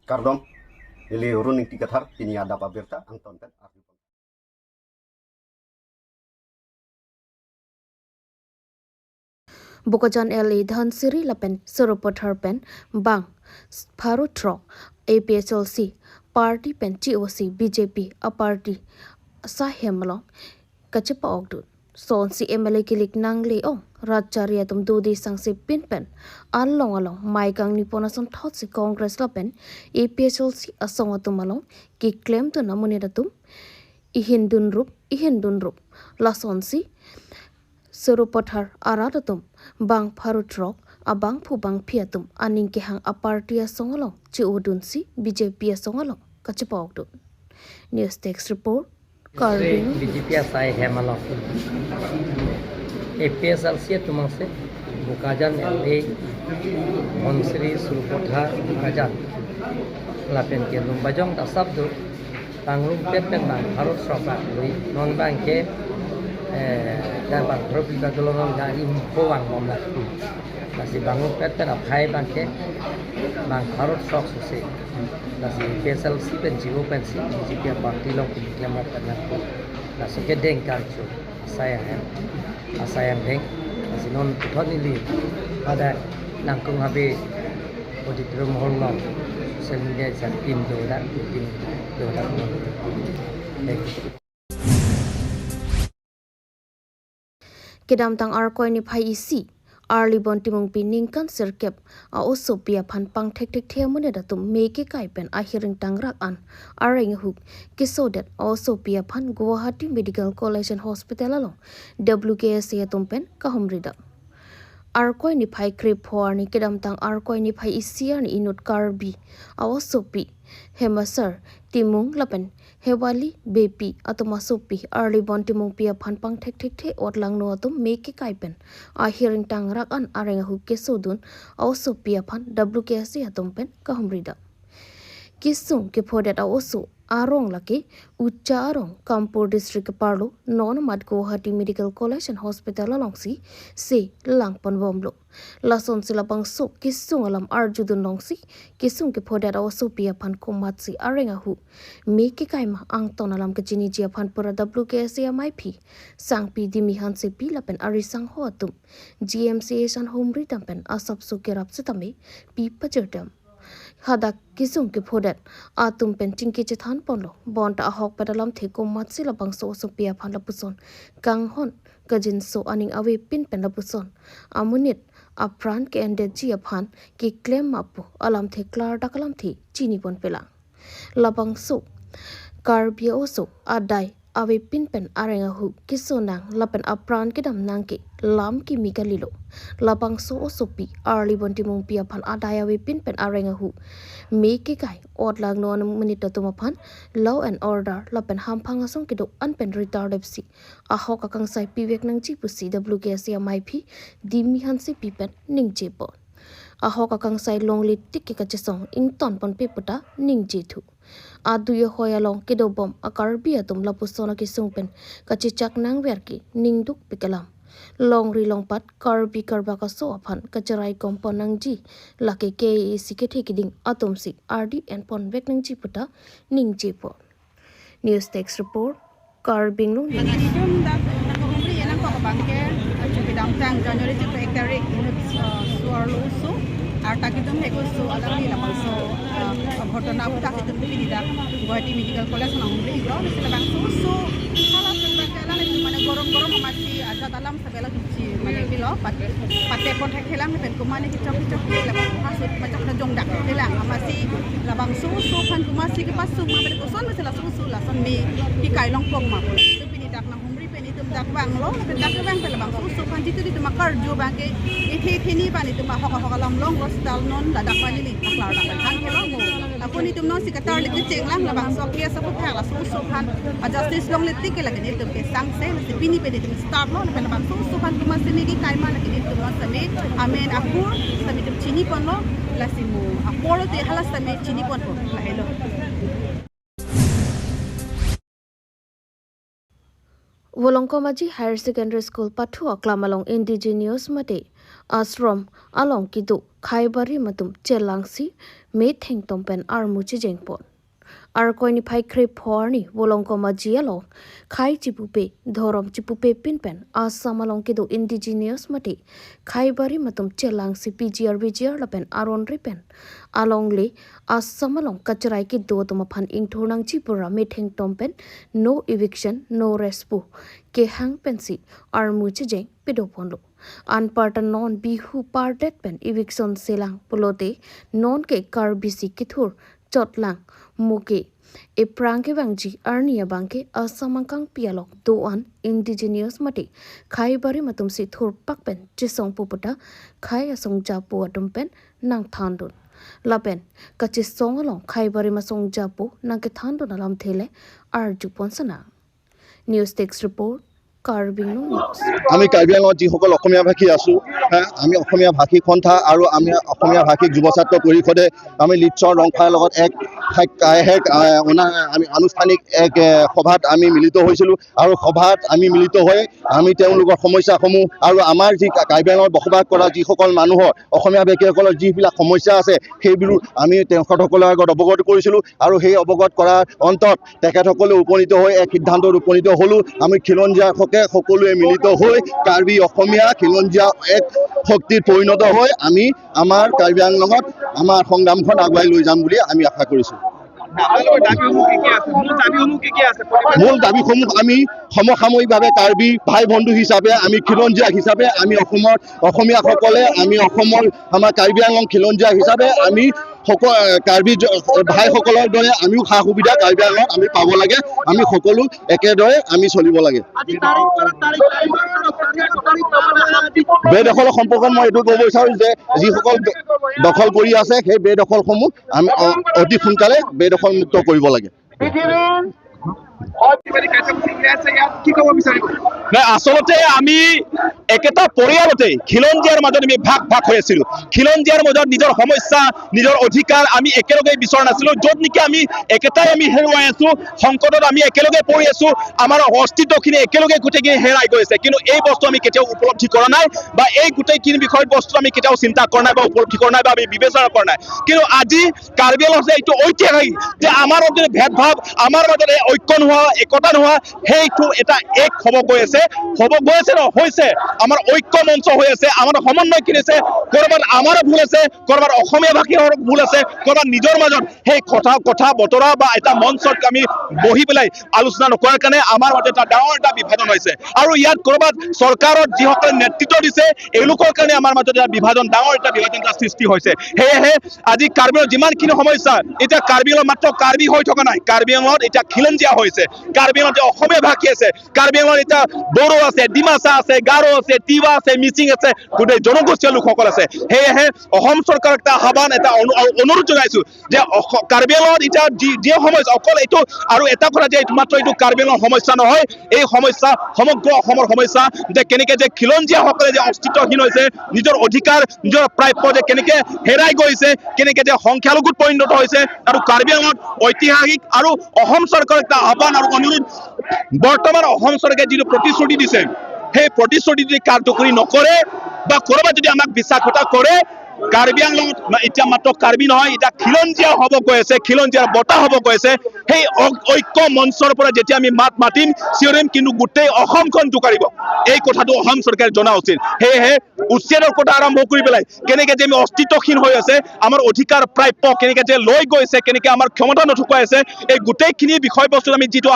Kardom, ili running tikathar tini ada pabirta angton pen arti. Bukajan LA Dhansiri Lapen Surupathar Pen Bang Pharu Trok APSLC Party Pen GOC BJP a Party Sahemalong Kachapa Ogdu Son si MLA Kilik Nangli O Rajaria Tum Dudi Sangsi Pin Pen Along Maigang Niponason Thotsi Congress Lapen APSLC Asongatum Ki claim to Namuniratum Ihindunrup Lasonsi Surupathar Aradatum Bang Pharutrok Abang Pubang Piatum Aning Kehang a party a songalong Chi Udunsi BJP a songalong Kachapogdu News Text Report Carving BJP asai hemalong APSLC tumase Bukajan LA Monsri Surupathar Bukajan Lapen Kendum Bajong Tasabdu Tanglum Petpen Bang Pharutrok Non Bang Ke dan bang Robi Bagolong dan Impowang Momla nasi bangun peten apai bangke bang Harut Sok Susi nasi PSLC penjiwo pensi jika parti long kiamat pernah nasi kedeng karcu saya deng nasi non thoni li ada nangkung habe auditorium hall long social media san tim do dan Kedam tang arkoi ni phai isi Arli Bontimong Pining kan serkep a oso pia phan pang thek thea mone da tum meke kai pen a hearing tangrak an areng huk kisodet oso pia phan Guwahati Medical College and Hospital along WKS ya tum pen kahumrida arkoi ni phai krip phor ni kedam tang arkoi ni phai isi ni inut karbi a oso pi hemasar timung lapen Hewali Bepi atoma sopi Arli Bontimong pia phan pang thek the otlang no atum meke kaipen a hearing tangrak an areng hu kesodun also pia phan WKC atum pen kahumrida kisung ke phodet also arong laki ucha arong Kampur district parlo non mat Guwahati Medical College and Hospital alongsi se langpon bomlo lason silapang so kisung alam arjudun longsi kisung ke phodet also pia phan komatsi arenga hu meke kaima ang ton alam ke jini jia phan pura WKC MIP sang pi dimi han se pi lapen arisang ho atum GMCH an homri tampen asap su kerap setame pi pajertam Hadak kisung ke phodet atum penting ke chethan ponlo bonta ahok padalam theko matsi labang so pia phan lapuson kanghon kajin so aning awe pin pen lapuson amunit apran ke ende ji aphan ki claim apu alam the klar dakalam thi chini pon pela labang so karbia oso adai awe pin pen arenga hu kisonang lapen apran ke dam nangke lam ki mikalilo labang so osopi Arli Bontimong pia phan adaya we pin pen arenga hu meke kai otlang no minute to maphan law and order lapen hamphang asong kido unpen retarded si a hoka kang sai pivek nang chi pusi WKC MIP dimi han si pipen ning chepo a hoka kang sai longli tikki ka chesong ington pon peputa ning je thu aduyo hoya long kido bom akar bia tum lapusona ki sungpen kachi chak nang werki ning duk pikalam long ri long pat karbi karba ka so aphan kacharai komponang ji lake ke sike thekiding atom si RD and pon vek nang ji puta ning je po news text report karbing no January to February so Artakidum Hegoso, Alami Lamaso, Hotona, Pinida, Guwahati Medical College, Namri, so Gorom Masi, Ajatalam, Sabella, Manipilo, but Patepon Helam, and Kumani, Hasut, Pachaka Jong Dak, Amasi, Labang so, Pantumasi, Pasu, Son, Sula, Son me, Hikai Long Poma, Pinidak, Namri, Penitum, Dak Banglo, the Dak Bang, so Panti to Makar, Jobanke, It Pani to Mahokalam Long, Rostal non, La Dapani, Clara, and ako nito non si Qatar litik lang labang so kaya sa putela so kan justice long litik lagi nito ke sangse si pini pwede din start lo na labang so kan tumasinigi kay man lagi nito mo sa me amen ako sa nito chini pon lo lasimu apolo te halas sa me chini pon po la hello Wolongkomaji Higher Secondary School Pathu Aklamalong Indigenous Mate Ashram Along Kidu Khaibari Matum Chelangsi Me Theng Tompen Armuchi Jengpon Arkoini Pai Kre Porni Wolongkomaji along Khai Chipupe Dhorom Chipupe Pinpen Assam along Kidu Indigenous Mate Khaibari Matum Chelangsi PGR Lapen Aron Ripen Along Le Assam along Kacharai Kidu Tomapan Ingtonang Chipura Me Theng Tompen No eviction no respu ke hang pensi armuche jeng pedopondo an partan non bihu partet pen eviction selang polote non ke karbisi kithur chotlang muke e prangke bangji arnia bangke asamangkang pialok doan indigenous mate khai bari matum si thur pakpen chisong puputa khai asong japu atumpen nang thandun lapen kachi song along khai bari masong japu nang ke thandun alam thele arju ponsana News Text Report, Carbino News. আমি কাৰ্বি আংলঙত যিসকল অসমীয়া ভাষী আছোঁ আমি অসমীয়া ভাষিক সন্থা আৰু আমি অসমীয়া ভাষিক যুৱ ছাত্ৰ পৰিষদে আমি লিটছৰ ৰংফাৰ লগত আমি আনুষ্ঠানিক এক সভাত আমি মিলিত হৈছিলোঁ আৰু সভাত আমি মিলিত হৈ আমি তেওঁলোকৰ সমস্যাসমূহ আৰু আমাৰ যি কাৰ্বি আংলঙত বসবাস কৰা যিসকল মানুহৰ অসমীয়া ভাষীসকলৰ যিবিলাক সমস্যা আছে সেইবোৰ আমি তেখেতসকলৰ আগত অৱগত কৰিছিলোঁ আৰু সেই অৱগত কৰাৰ অন্তত তেখেতসকলে উপনীত হৈ এক সিদ্ধান্তত উপনীত হ'লোঁ আমি খিলঞ্জীয়া সকলোৱে মিলিত হৈ কাৰ্বি অসমীয়া খিলঞ্জীয়া এক শক্তিত পৰিণত হৈ আমি আমাৰ কাৰ্বি আংলঙত আমাৰ সংগ্ৰামখন আগুৱাই লৈ যাম বুলি আমি আশা কৰিছোঁ মূল দাবীসমূহ আমি সমসাময়িকভাৱে কাৰ্বি ভাই বন্ধু হিচাপে আমি খিলঞ্জীয়া হিচাপে আমি অসমীয়াসকলে আমি আমাৰ কাৰ্বি আংলং খিলঞ্জীয়া হিচাপে আমি কাৰ্বি ভাইসকলৰ দৰে আমিও সা সুবিধা কাৰ্বি আংলঙত আমি পাব লাগে আমি সকলো একেদৰে আমি চলিব লাগে বেদখলৰ সম্পৰ্কত মই এইটো ক'ব বিচাৰোঁ যে যিসকল দখল কৰি আছে সেই বেদখলসমূহ আমি অতি সোনকালে বেদখল মুক্ত কৰিব লাগে আচলতে আমি একেটা পৰিয়ালতে খিলঞ্জীয়াৰ মাজত আমি ভাগ হৈ আছিলো খিলঞ্জীয়াৰ মাজত নিজৰ সমস্যা নিজৰ অধিকাৰ আমি একেলগে বিচৰা নাছিলো য'ত নেকি আমি একেটাই আমি হেৰুৱাই আছো সংকটত আমি একেলগে পৰি আছো আমাৰ অস্তিত্বখিনি একেলগে গোটেইখিনি হেৰাই গৈছে কিন্তু এই বস্তু আমি কেতিয়াও উপলব্ধি কৰা নাই বা এই গোটেইখিনি বিষয়ত বস্তু আমি কেতিয়াও চিন্তা কৰা নাই বা উপলব্ধি কৰা নাই বা আমি বিবেচনা কৰা নাই কিন্তু আজি কাৰ্বি আংলঙত এইটো ঐতিহাসিক যে আমাৰ মাজত ভেদভাৱ আমাৰ মাজত ঐক্য নোহোৱা একতা নোহোৱা সেইটো এটা এক হ'ব গৈ আছে হৈছে আমাৰ ঐক্য মঞ্চ হৈ আছে আমাৰ সমন্বয় কিনিছে কৰবাত আমাৰ ভুল আছে কৰবাত অসমীয়া ভাষীৰ ভুল আছে কৰবাত নিজৰ মাজত সেই কথা বতৰা বা এটা মঞ্চত আমি বহি পেলাই আলোচনা নকৰাৰ কাৰণে আমাৰ মাজত এটা ডাঙৰ এটা বিভাজন হৈছে আৰু ইয়াত কৰবাত চৰকাৰত যিসকলে নেতৃত্ব দিছে এওঁলোকৰ কাৰণে আমাৰ মাজত এটা বিভাজন ডাঙৰ এটা বিভাজন সৃষ্টি হৈছে সেয়েহে আজি কাৰ্বি আংলঙৰ যিমানখিনি সমস্যা এতিয়া কাৰ্বি আংলঙত মাত্ৰ কাৰ্বি হৈ থকা নাই কাৰ্বি আংলঙত এতিয়া খিলঞ্জীয়া হৈছে কাৰ্বি আংলঙত অসমীয়া ভাষী আছে কাৰ্বি আংলঙত এতিয়া বড়ো আছে ডিমাচা আছে গাৰো আছে তিৱা আছে মিচিং আছে গোটেই জনগোষ্ঠীয় লোকসকল আছে সেয়েহে অসম চৰকাৰক এটা আহ্বান এটা অনুৰোধ জনাইছো যে কাৰ্বি আংলঙত এতিয়া যি সমস্যা অকল এইটো আৰু এটা কথা যে মাত্ৰ এইটো কাৰ্বি আংলঙৰ সমস্যা নহয় এই সমস্যা সমগ্ৰ অসমৰ সমস্যা যে কেনেকে যে খিলঞ্জীয়াসকলে যে অস্তিত্বহীন হৈছে নিজৰ অধিকাৰ নিজৰ প্ৰাপ্য যে কেনেকে হেৰাই গৈছে কেনেকে যে সংখ্যালঘুত পৰিণত হৈছে আৰু কাৰ্বি আংলঙত ঐতিহাসিক আৰু অসম চৰকাৰক এটা আহ্বান আৰু অনুৰোধ বৰ্তমান অসম চৰকাৰে যিটো প্ৰতিশ্ৰুতি দিছে সেই প্ৰতিশ্ৰুতি যদি কাৰ্যকৰী নকৰে বা কৰবাত যদি আমাক বিশ্বাসঘাত কৰে কাৰ্বি আংলঙত এতিয়া মাত্ৰ কাৰ্বি নহয় এতিয়া খিলঞ্জীয়া হ'ব গৈ আছে খিলঞ্জীয়াৰ বঁটা হ'ব গৈ আছে সেই ঐক্য মঞ্চৰ পৰা যেতিয়া আমি মাতিম চিঞৰিম কিন্তু গোটেই অসমখন জোকাৰিব এই কথাটো অসম চৰকাৰে জনা উচিত সেয়েহে উচ্ছেদৰ কথা আৰম্ভ কৰি পেলাই কেনেকে যে আমি অস্তিত্বহীন হৈ আছে আমাৰ অধিকাৰ প্ৰাপ্য কেনেকে যে লৈ গৈছে কেনেকে আমাৰ ক্ষমতা নথুকাই আছে এই গোটেইখিনি বিষয়বস্তুত আমি যিটো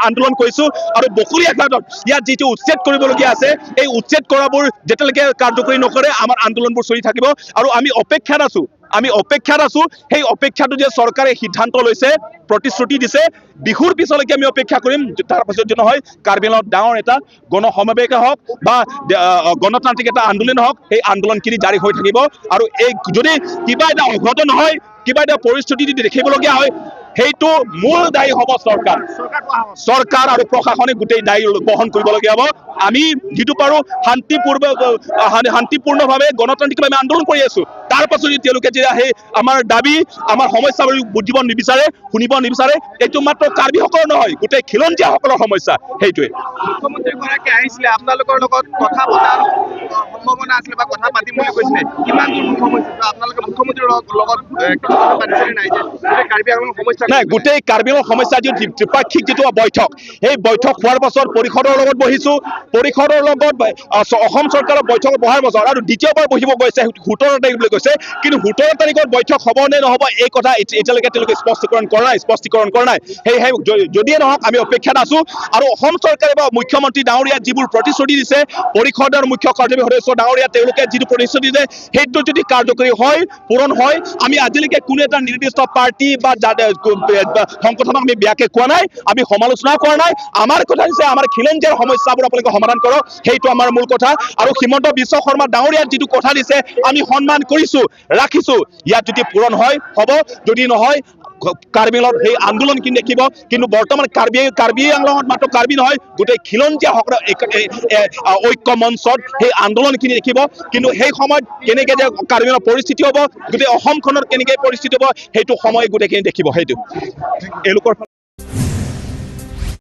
আন্দোলন কৰিছো আৰু বকুলীয়া ঘাটত ইয়াত যিটো উচ্ছেদ কৰিবলগীয়া আছে এই উচ্ছেদ কৰাবোৰ যেতিয়ালৈকে কাৰ্যকৰী নকৰে আমাৰ আন্দোলনবোৰ চলি থাকিব আৰু আমি অপেক্ষাত আছো সেই অপেক্ষাটো যে চৰকাৰে সিদ্ধান্ত লৈছে প্ৰতিশ্ৰুতি দিছে বিহুৰ পিছলৈকে আমি অপেক্ষা কৰিম তাৰ পাছত যদি নহয় কাৰ্বি আংলঙত ডাঙৰ এটা গণ সমাৱেশ হওক বা গণতান্ত্ৰিক এটা আন্দোলন হওক সেই আন্দোলনখিনি জাৰি হৈ থাকিব আৰু এই যদি কিবা এটা অঘটন হয় কিবা এটা পৰিস্থিতি যদি দেখিবলগীয়া হয় সেইটো মূল দায়ী হ'ব চৰকাৰ আৰু প্ৰশাসনে গোটেই দায়ী বহন কৰিবলগীয়া হ'ব আমি যিটো পাৰো শান্তিপূৰ্ণভাৱে গণতান্ত্ৰিকভাৱে আন্দোলন কৰি আছো তাৰ পাছত যদি তেওঁলোকে যেতিয়া সেই আমাৰ দাবী আমাৰ সমস্যাবোৰ বুজিব নিবিচাৰে শুনিব নিবিচাৰে এইটো মাত্ৰ কাৰ্বিসকলৰ নহয় গোটেই খিলঞ্জীয়াসকলৰ সমস্যা সেইটোৱে মুখ্যমন্ত্ৰী গৰাকী আহিছিলে আপোনালোকৰ লগত কথা পতাৰ সম্ভাৱনা আছিলে বা কথা পাতিম বুলি কৈছিলে কিমান দূৰ সম্ভৱ হৈছে আপোনালোকে মুখ্যমন্ত্ৰীৰ লগত কথা পাতিছিলে নাই যে কাৰ্বি আংলঙৰ সমস্যা নাই গোটেই কাৰ্বি আংলঙৰ সমস্যা যি ত্ৰিপাক্ষিক যিটো বৈঠক সেই বৈঠক হোৱাৰ পাছত পৰিষদৰ লগত বহিছো পৰিষদৰ লগত অসম চৰকাৰৰ বৈঠকত বহাৰ পাছত আৰু দ্বিতীয়বাৰ বহিব গৈছে 17 তাৰিখ বুলি কৈছে কিন্তু 17 তাৰিখত বৈঠক হ'ব নে নহ'ব এই কথা এতিয়ালৈকে তেওঁলোকে স্পষ্টীকৰণ কৰা নাই সেয়েহে যদিয়ে নহওক আমি অপেক্ষাত আছো আৰু অসম চৰকাৰে বা মুখ্যমন্ত্ৰী ডাঙৰীয়া যিবোৰ প্ৰতিশ্ৰুতি দিছে পৰিষদৰ মুখ্য কাৰ্যবাহী সদস্য ডাঙৰীয়া তেওঁলোকে যিটো প্ৰতিশ্ৰুতি দিছে সেইটো যদি কাৰ্যকৰী হয় পূৰণ হয় আমি আজিলৈকে কোনো এটা নিৰ্দিষ্ট পাৰ্টি বা সংগঠনক আমি বেয়াকে কোৱা নাই আমি সমালোচনা কৰা নাই আমাৰ কথা হৈছে আমাৰ খিলঞ্জীয়াৰ সমস্যাবোৰ আপোনালোকে সমাধান কৰক সেইটো আমাৰ মূল কথা আৰু হিমন্ত বিশ্ব শৰ্মা ডাঙৰীয়াৰ যিটো কথা দিছে আমি সন্মান কৰিছো ৰাখিছো ইয়াত যদি পূৰণ হয় হ'ব যদি নহয় কাৰ্বি আংলঙত সেই আন্দোলনখিনি দেখিব কিন্তু বৰ্তমান কাৰ্বি আংলঙত মাত্ৰ কাৰ্বি নহয় গোটেই খিলঞ্জীয়াসকলৰ ঐক্য মঞ্চত সেই আন্দোলনখিনি দেখিব কিন্তু সেই সময়ত কেনেকৈ যে কাৰ্বি আংলঙৰ পৰিস্থিতি হ'ব গোটেই অসমখনত কেনেকৈ পৰিস্থিতি হ'ব সেইটো সময় গোটেইখিনি দেখিব সেইটো এওঁলোকৰ